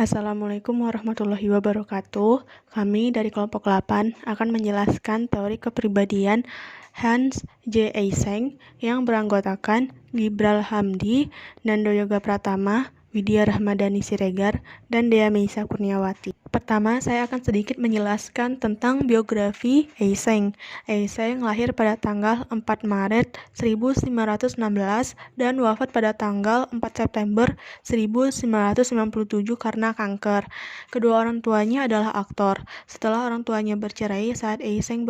Assalamualaikum warahmatullahi wabarakatuh. Kami dari kelompok 8 akan menjelaskan teori kepribadian Hans J. Eysenck yang beranggotakan Gibral Hamdi, Nando Yoga Pratama, Widya Rahmadani Siregar, dan Dea Meisa Kurniawati. Pertama, saya akan sedikit menjelaskan tentang biografi Eysenck. Eysenck lahir pada tanggal 4 Maret 1916 dan wafat pada tanggal 4 September 1997 karena kanker. Kedua orang tuanya adalah aktor. Setelah orang tuanya bercerai saat Eysenck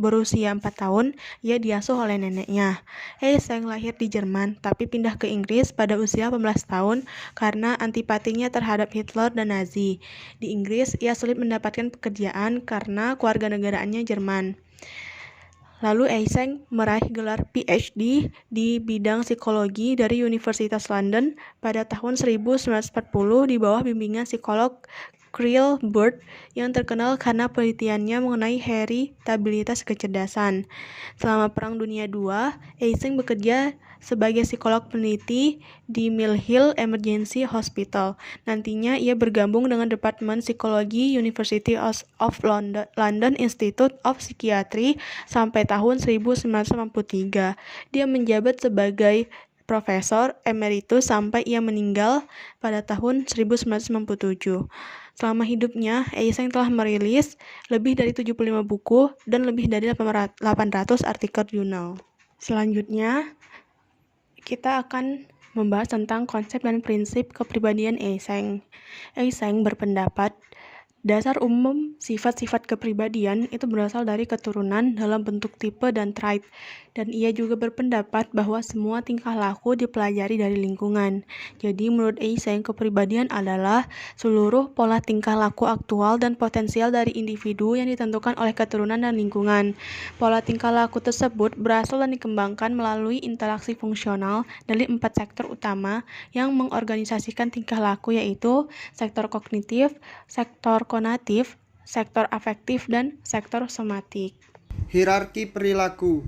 berusia 4 tahun, ia diasuh oleh neneknya. Eysenck lahir di Jerman, tapi pindah ke Inggris pada usia 18 tahun karena antipatinya terhadap Hitler dan Nazi. Di Inggris, ia sulit mendapatkan pekerjaan karena kewarganegaraannya Jerman. Lalu Eysenck meraih gelar PhD di bidang psikologi dari Universitas London pada tahun 1940 di bawah bimbingan psikolog Kriel Bird yang terkenal karena penelitiannya mengenai heritabilitas kecerdasan. Selama Perang Dunia II, Eysenck bekerja sebagai psikolog peneliti di Mill Hill Emergency Hospital. Nantinya ia bergabung dengan Departemen Psikologi University of London Institute of Psychiatry sampai tahun 1993. Dia menjabat sebagai Profesor Emeritus sampai ia meninggal pada tahun 1997. Selama hidupnya, Eysenck telah merilis lebih dari 75 buku dan lebih dari 800 artikel jurnal. Selanjutnya, kita akan membahas tentang konsep dan prinsip kepribadian Eysenck. Eysenck berpendapat dasar umum sifat-sifat kepribadian itu berasal dari keturunan dalam bentuk tipe dan trait, dan ia juga berpendapat bahwa semua tingkah laku dipelajari dari lingkungan. Jadi menurut Eysenck, kepribadian adalah seluruh pola tingkah laku aktual dan potensial dari individu yang ditentukan oleh keturunan dan lingkungan. Pola tingkah laku tersebut berasal dan dikembangkan melalui interaksi fungsional dari 4 sektor utama yang mengorganisasikan tingkah laku, yaitu sektor kognitif, sektor konatif, sektor afektif, dan sektor somatik. Hierarki perilaku.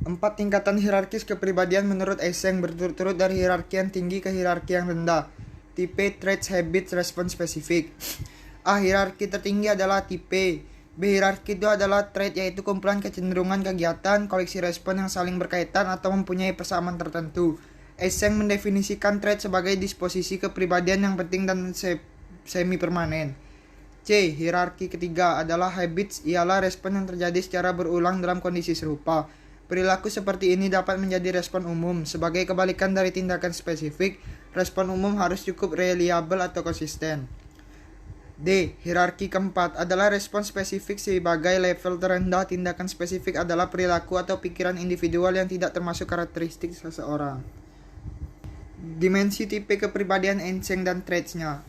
4 tingkatan hierarkis kepribadian menurut Eysenck berturut-turut dari hierarki yang tinggi ke hierarki yang rendah. Tipe, traits, habits, respons spesifik. A. Hierarki tertinggi adalah tipe. B. Hierarki itu adalah trait, yaitu kumpulan kecenderungan kegiatan, koleksi respon yang saling berkaitan atau mempunyai persamaan tertentu. Eysenck mendefinisikan trait sebagai disposisi kepribadian yang penting dan semi permanen. C. Hierarki ketiga adalah habits, ialah respon yang terjadi secara berulang dalam kondisi serupa. Perilaku seperti ini dapat menjadi respon umum. Sebagai kebalikan dari tindakan spesifik, respon umum harus cukup reliable atau konsisten. D. Hierarki keempat adalah respon spesifik sebagai level terendah. Tindakan spesifik adalah perilaku atau pikiran individual yang tidak termasuk karakteristik seseorang. Dimensi tipe kepribadian Eysenck dan traitsnya.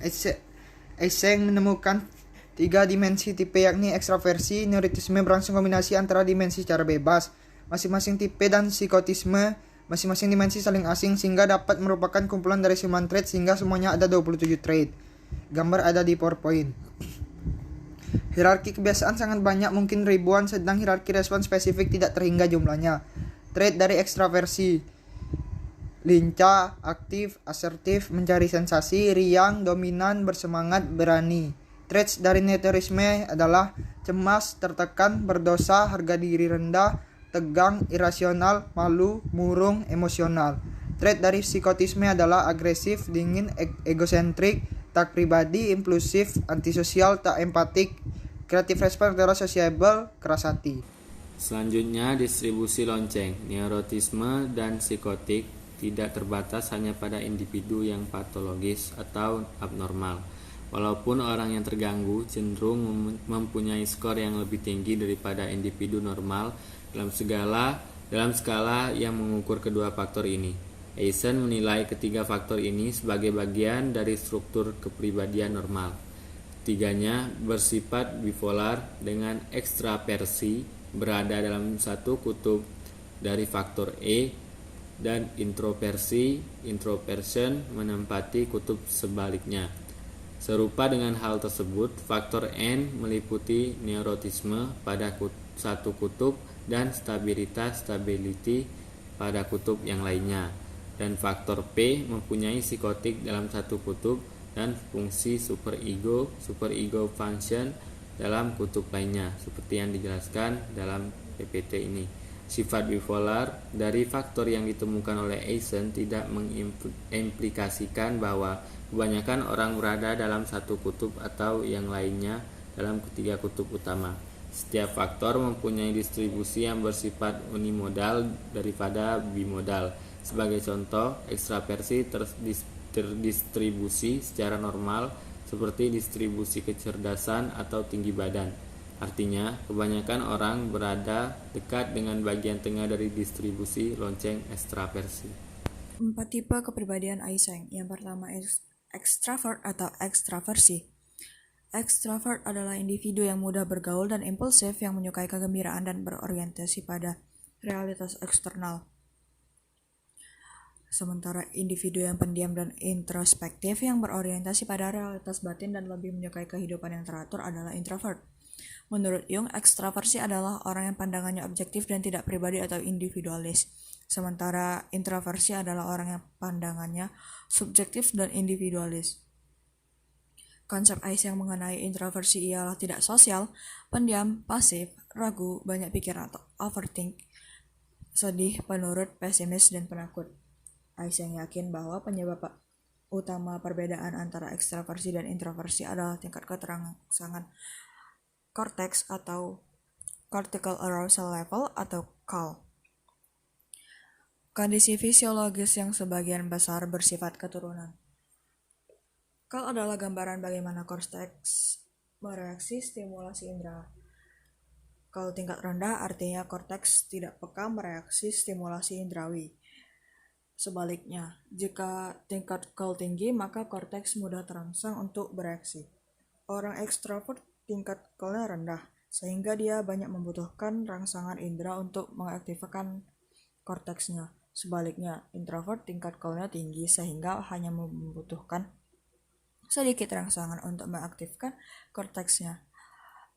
Eysenck menemukan 3 dimensi tipe, yakni ekstraversi, neurotisme berlangsung kombinasi antara dimensi secara bebas. Masing-masing tipe dan psikotisme, masing-masing dimensi saling asing sehingga dapat merupakan kumpulan dari 9 trait sehingga semuanya ada 27 trait. Gambar ada di PowerPoint. Hierarki kebiasaan sangat banyak, mungkin ribuan, sedang hierarki respon spesifik tidak terhingga jumlahnya. Trait dari ekstraversi: lincah, aktif, asertif, mencari sensasi, riang, dominan, bersemangat, berani. Traits dari neurotisme adalah cemas, tertekan, berdosa, harga diri rendah, tegang, irasional, malu, murung, emosional. Trait dari psikotisme adalah agresif, dingin, egosentrik, tak pribadi, impulsif, antisosial, tak empatik. Kreatif respon adalah sociable, keras hati. Selanjutnya, distribusi lonceng. Neurotisme dan psikotik tidak terbatas hanya pada individu yang patologis atau abnormal. Walaupun orang yang terganggu cenderung mempunyai skor yang lebih tinggi daripada individu normal dalam skala yang mengukur kedua faktor ini. Eysenck menilai ketiga faktor ini sebagai bagian dari struktur kepribadian normal. Tiganya bersifat bipolar dengan ekstraversi berada dalam satu kutub dari faktor E dan introversion menempati kutub sebaliknya. Serupa dengan hal tersebut, faktor N meliputi neurotisme pada satu kutub dan stability pada kutub yang lainnya, dan faktor P mempunyai psikotik dalam satu kutub dan fungsi superego function dalam kutub lainnya, seperti yang dijelaskan dalam PPT ini. Sifat bipolar dari faktor yang ditemukan oleh Eisen tidak mengimplikasikan bahwa kebanyakan orang berada dalam satu kutub atau yang lainnya dalam ketiga kutub utama. Setiap faktor mempunyai distribusi yang bersifat unimodal daripada bimodal. Sebagai contoh, ekstraversi terdistribusi secara normal seperti distribusi kecerdasan atau tinggi badan. Artinya, kebanyakan orang berada dekat dengan bagian tengah dari distribusi lonceng ekstraversi. 4 tipe kepribadian Eysenck. Yang pertama, ekstrovert atau ekstraversi. Ekstrovert adalah individu yang mudah bergaul dan impulsif, yang menyukai kegembiraan dan berorientasi pada realitas eksternal. Sementara individu yang pendiam dan introspektif, yang berorientasi pada realitas batin dan lebih menyukai kehidupan yang teratur, adalah introvert. Menurut Jung, ekstraversi adalah orang yang pandangannya objektif dan tidak pribadi atau individualis. Sementara introversi adalah orang yang pandangannya subjektif dan individualis. Konsep Eysenck mengenai introversi ialah tidak sosial, pendiam, pasif, ragu, banyak pikiran atau overthink, sedih, penurut, pesimis, dan penakut. Eysenck yakin bahwa penyebab utama perbedaan antara ekstraversi dan introversi adalah tingkat keterangsangan korteks atau cortical arousal level atau CAL. Kondisi fisiologis yang sebagian besar bersifat keturunan. CAL adalah gambaran bagaimana korteks mereaksi stimulasi indera. CAL tingkat rendah artinya korteks tidak peka mereaksi stimulasi indrawi. Sebaliknya, jika tingkat CAL tinggi, maka korteks mudah terangsang untuk bereaksi. Orang ekstrovert tingkat CAL-nya rendah, sehingga dia banyak membutuhkan rangsangan indera untuk mengaktifkan korteksnya. Sebaliknya, introvert tingkat CAL-nya tinggi, sehingga hanya membutuhkan sedikit rangsangan untuk mengaktifkan korteksnya.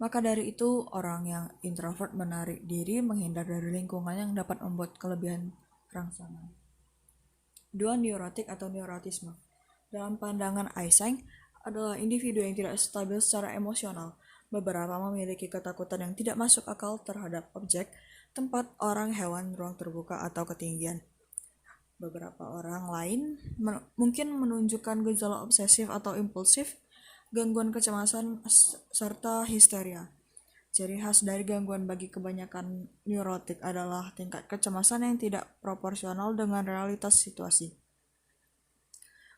Maka dari itu, orang yang introvert menarik diri, menghindar dari lingkungan yang dapat membuat kelebihan rangsangan. 2. Neurotik atau neurotisme. Dalam pandangan Eysenck, adalah individu yang tidak stabil secara emosional. Beberapa memiliki ketakutan yang tidak masuk akal terhadap objek, tempat, orang, hewan, ruang terbuka, atau ketinggian. Beberapa orang lain mungkin menunjukkan gejala obsesif atau impulsif, gangguan kecemasan, serta histeria. Ciri khas dari gangguan bagi kebanyakan neurotik adalah tingkat kecemasan yang tidak proporsional dengan realitas situasi.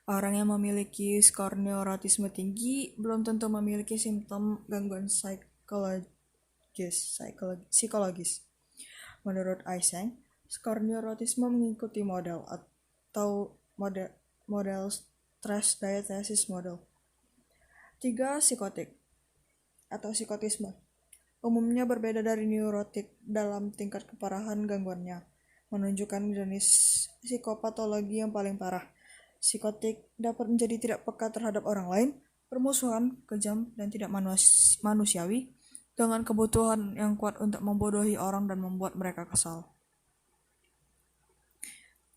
Orang yang memiliki skor neurotisme tinggi belum tentu memiliki simptom gangguan psikologis. Menurut Eysenck, skor neurotisme mengikuti model stress diathesis model. 3. Psikotik atau psikotisme. Umumnya berbeda dari neurotik dalam tingkat keparahan gangguannya, menunjukkan jenis psikopatologi yang paling parah. Psikotik dapat menjadi tidak peka terhadap orang lain, permusuhan, kejam, dan tidak manusiawi, dengan kebutuhan yang kuat untuk membodohi orang dan membuat mereka kesal.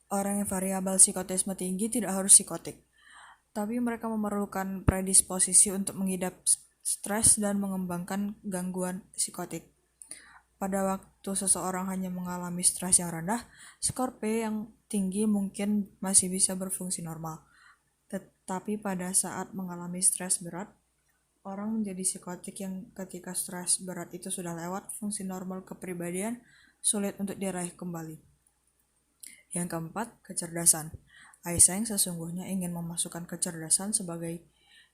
Orang yang variabel psikotisme tinggi tidak harus psikotik, tapi mereka memerlukan predisposisi untuk mengidap stres dan mengembangkan gangguan psikotik. Pada waktu seseorang hanya mengalami stres yang rendah, skor P yang tinggi mungkin masih bisa berfungsi normal. Tetapi pada saat mengalami stres berat, orang menjadi psikotik yang ketika stres berat itu sudah lewat, fungsi normal kepribadian sulit untuk diraih kembali. Yang keempat, kecerdasan. Eysenck sesungguhnya ingin memasukkan kecerdasan sebagai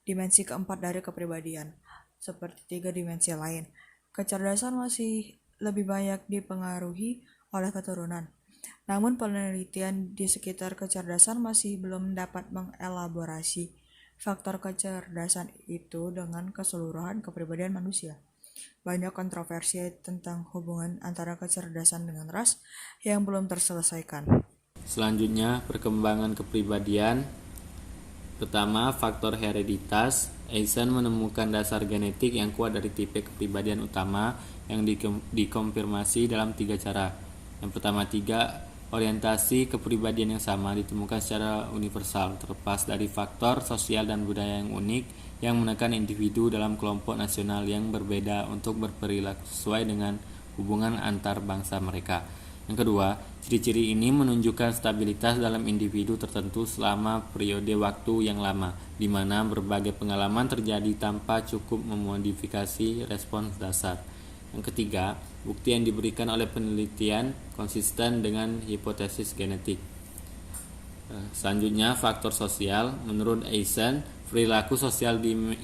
dimensi keempat dari kepribadian, seperti 3 dimensi lain. Kecerdasan masih lebih banyak dipengaruhi oleh keturunan. Namun penelitian di sekitar kecerdasan masih belum dapat mengelaborasi faktor kecerdasan itu dengan keseluruhan kepribadian manusia. Banyak kontroversi tentang hubungan antara kecerdasan dengan ras yang belum terselesaikan. Selanjutnya, perkembangan kepribadian. Pertama, faktor hereditas. Eisen menemukan dasar genetik yang kuat dari tipe kepribadian utama yang dikonfirmasi dalam 3 cara. Yang pertama, Orientasi kepribadian yang sama ditemukan secara universal, terlepas dari faktor sosial dan budaya yang unik yang menekan individu dalam kelompok nasional yang berbeda untuk berperilaku sesuai dengan hubungan antar bangsa mereka. Yang kedua, ciri-ciri ini menunjukkan stabilitas dalam individu tertentu selama periode waktu yang lama, di mana berbagai pengalaman terjadi tanpa cukup memodifikasi respons dasar. Yang ketiga, bukti yang diberikan oleh penelitian konsisten dengan hipotesis genetik. Selanjutnya, faktor sosial. Menurut Eisen, perilaku sosial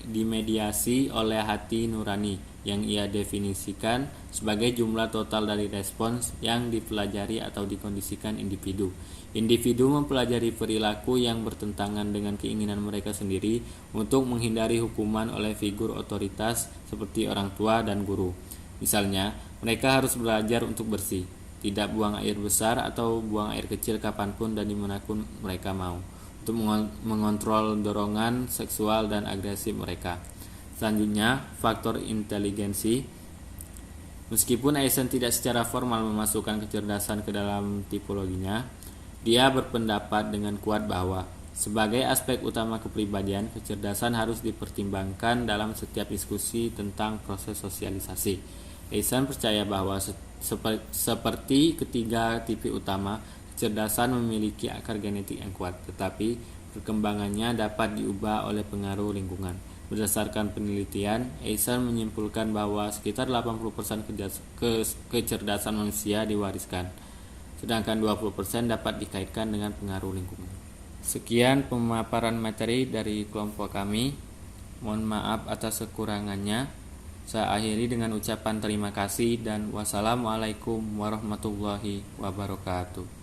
dimediasi oleh hati nurani yang ia definisikan sebagai jumlah total dari respons yang dipelajari atau dikondisikan individu. Individu mempelajari perilaku yang bertentangan dengan keinginan mereka sendiri untuk menghindari hukuman oleh figur otoritas seperti orang tua dan guru. Misalnya, mereka harus belajar untuk bersih, tidak buang air besar atau buang air kecil kapanpun dan dimanapun mereka mau, untuk mengontrol dorongan seksual dan agresif mereka. Selanjutnya, faktor inteligensi. Meskipun Eisen tidak secara formal memasukkan kecerdasan ke dalam tipologinya, dia berpendapat dengan kuat bahwa sebagai aspek utama kepribadian, kecerdasan harus dipertimbangkan dalam setiap diskusi tentang proses sosialisasi. Eisen percaya bahwa seperti ketiga tipe utama, kecerdasan memiliki akar genetik yang kuat, tetapi perkembangannya dapat diubah oleh pengaruh lingkungan. Berdasarkan penelitian, Eisen menyimpulkan bahwa sekitar 80% kecerdasan manusia diwariskan, sedangkan 20% dapat dikaitkan dengan pengaruh lingkungan. Sekian pemaparan materi dari kelompok kami. Mohon maaf atas kekurangannya. Saya akhiri dengan ucapan terima kasih dan wassalamualaikum warahmatullahi wabarakatuh.